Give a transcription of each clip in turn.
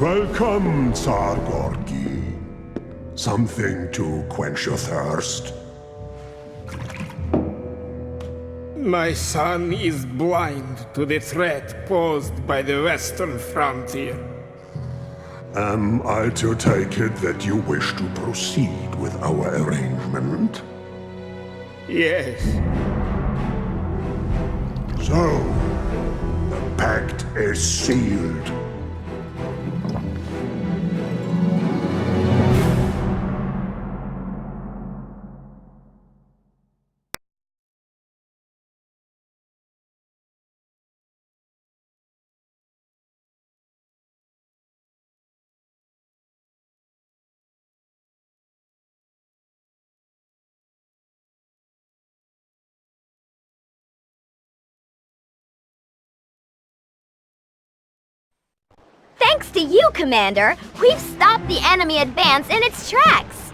Welcome, Tsar Gorky. Something to quench your thirst? My son is blind to the threat posed by the western frontier. Am I to take it that you wish to proceed with our arrangement? Yes. So, the pact is sealed. Thanks to you, Commander, we've stopped the enemy advance in its tracks.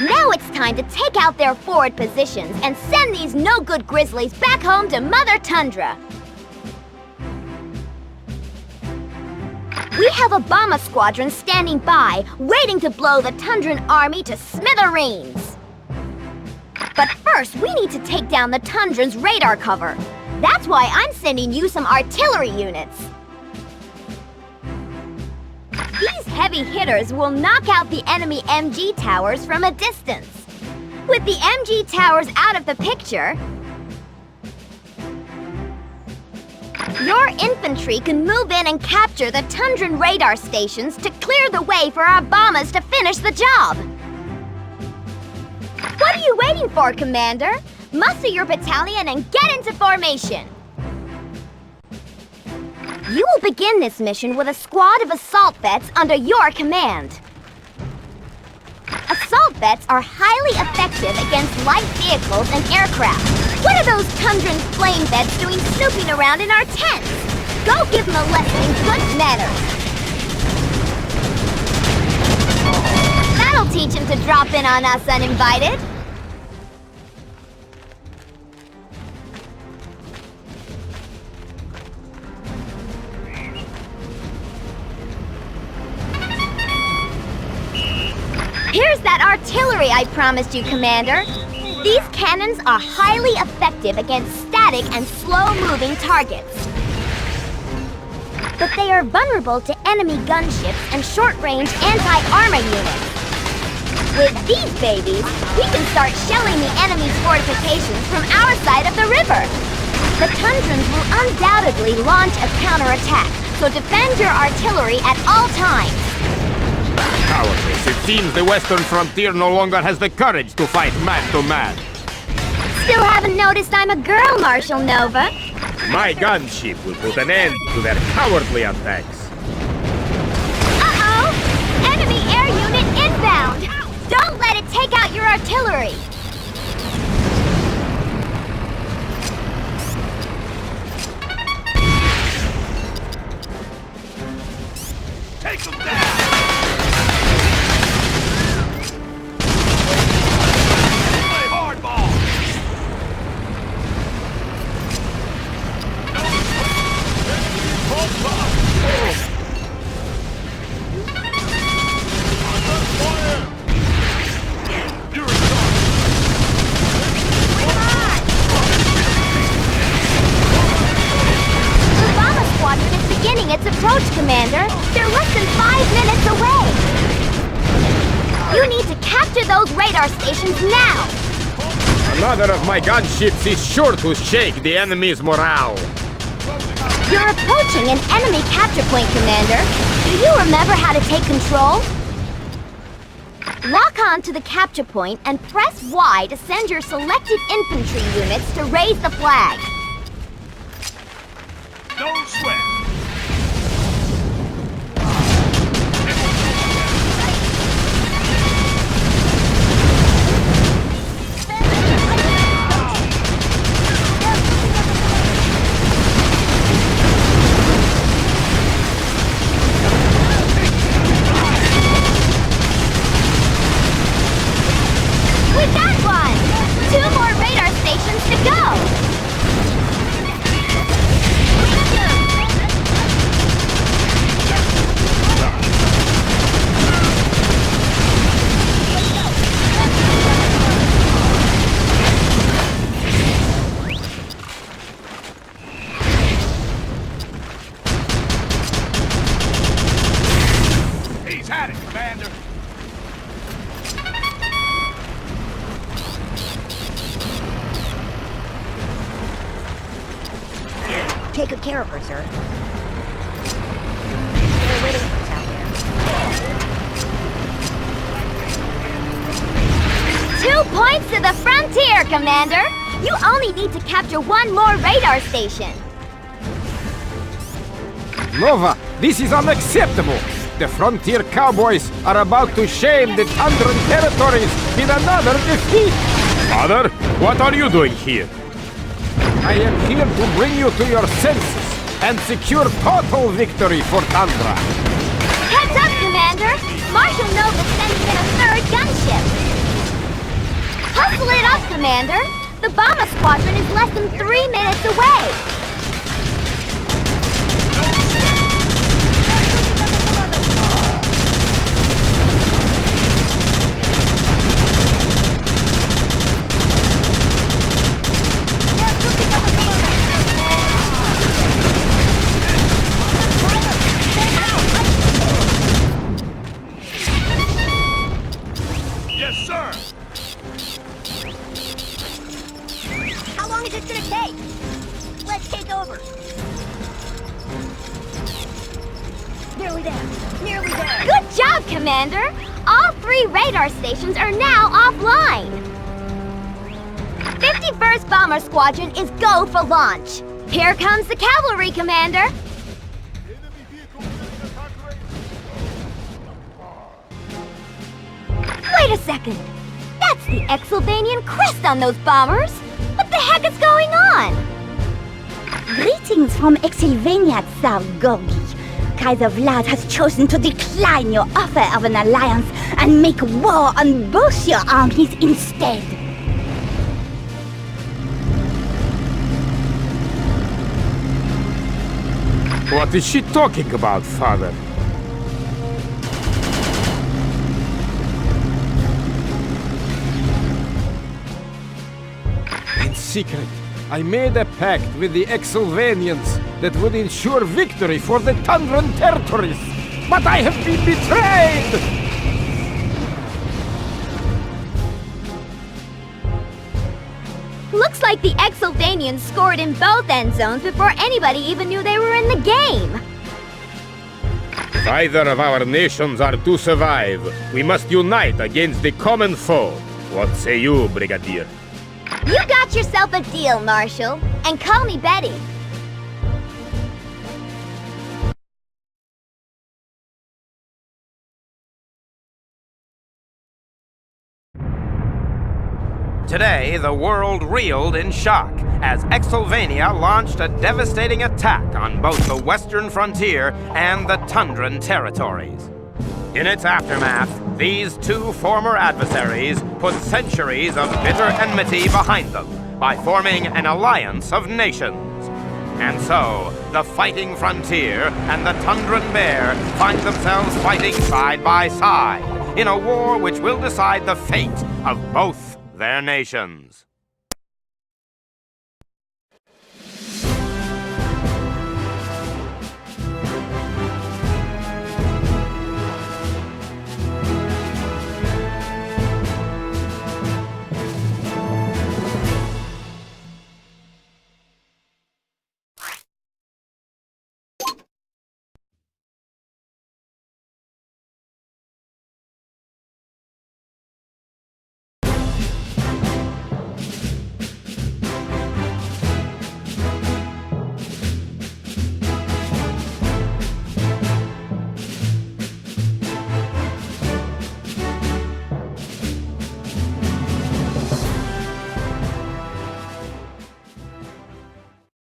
Now it's time to take out their forward positions and send these no-good grizzlies back home to Mother Tundra. We have a bomber squadron standing by, waiting to blow the Tundran army to smithereens. But first, we need to take down the Tundran's radar cover. That's why I'm sending you some artillery units. These heavy hitters will knock out the enemy MG towers from a distance. With the MG towers out of the picture, your infantry can move in and capture the Tundran radar stations to clear the way for our bombers to finish the job. What are you waiting for, Commander? Muster your battalion and get into formation. You will begin this mission with a squad of assault vets under your command. Assault vets are highly effective against light vehicles and aircraft. What are those Tundran flame vets doing snooping around in our tents? Go give them a lesson in good manners. That'll teach them to drop in on us uninvited. Here's that artillery I promised you, Commander. These cannons are highly effective against static and slow-moving targets. But they are vulnerable to enemy gunships and short-range anti-armor units. With these babies, we can start shelling the enemy's fortifications from our side of the river. The Tundrans will undoubtedly launch a counterattack, so defend your artillery at all times. Cowardice. It seems the western frontier no longer has the courage to fight man to man. Still haven't noticed I'm a girl, Marshal Nova. My gunship will put an end to their cowardly attacks. Uh-oh! Enemy air unit inbound! Don't let it take out your artillery! Take them down! Its approach, Commander. They're less than 5 minutes away. You need to capture those radar stations now. Another of my gunships is sure to shake the enemy's morale. You're approaching an enemy capture point, Commander. Do you remember how to take control? Lock on to the capture point and press Y to send your selected infantry units to raise the flag. Don't sweat. Stations to go! Take good care of her, sir. They're waiting for us out there. 2 points to the frontier, Commander! You only need to capture one more radar station. Nova, this is unacceptable! The frontier cowboys are about to shame the Tundran territories with another defeat! Father, what are you doing here? I am here to bring you to your senses and secure total victory for Tundra. Heads up, Commander! Marshal Nova's sending in a third gunship. Hustle it up, Commander! The bomber squadron is less than 3 minutes away. Good job, Commander! All 3 radar stations are now offline. 51st Bomber Squadron is go for launch. Here comes the cavalry, Commander. Wait a second. That's the Exylvanian crest on those bombers. What the heck is going on? Greetings from Exylvania, Tsar Gorgi. Kaiser Vlad has chosen to decline your offer of an alliance and make war on both your armies instead. What is she talking about, Father? In secret, I made a pact with the Exylvanians that would ensure victory for the Tundran territories. But I have been betrayed! Looks like the Exylvanians scored in both end zones before anybody even knew they were in the game. If either of our nations are to survive, we must unite against the common foe. What say you, Brigadier? You got yourself a deal, Marshal. And call me Betty. Today, the world reeled in shock as Exylvania launched a devastating attack on both the western frontier and the Tundran territories. In its aftermath, these 2 former adversaries put centuries of bitter enmity behind them by forming an alliance of nations. And so, the fighting frontier and the Tundran bear find themselves fighting side by side in a war which will decide the fate of both their nations.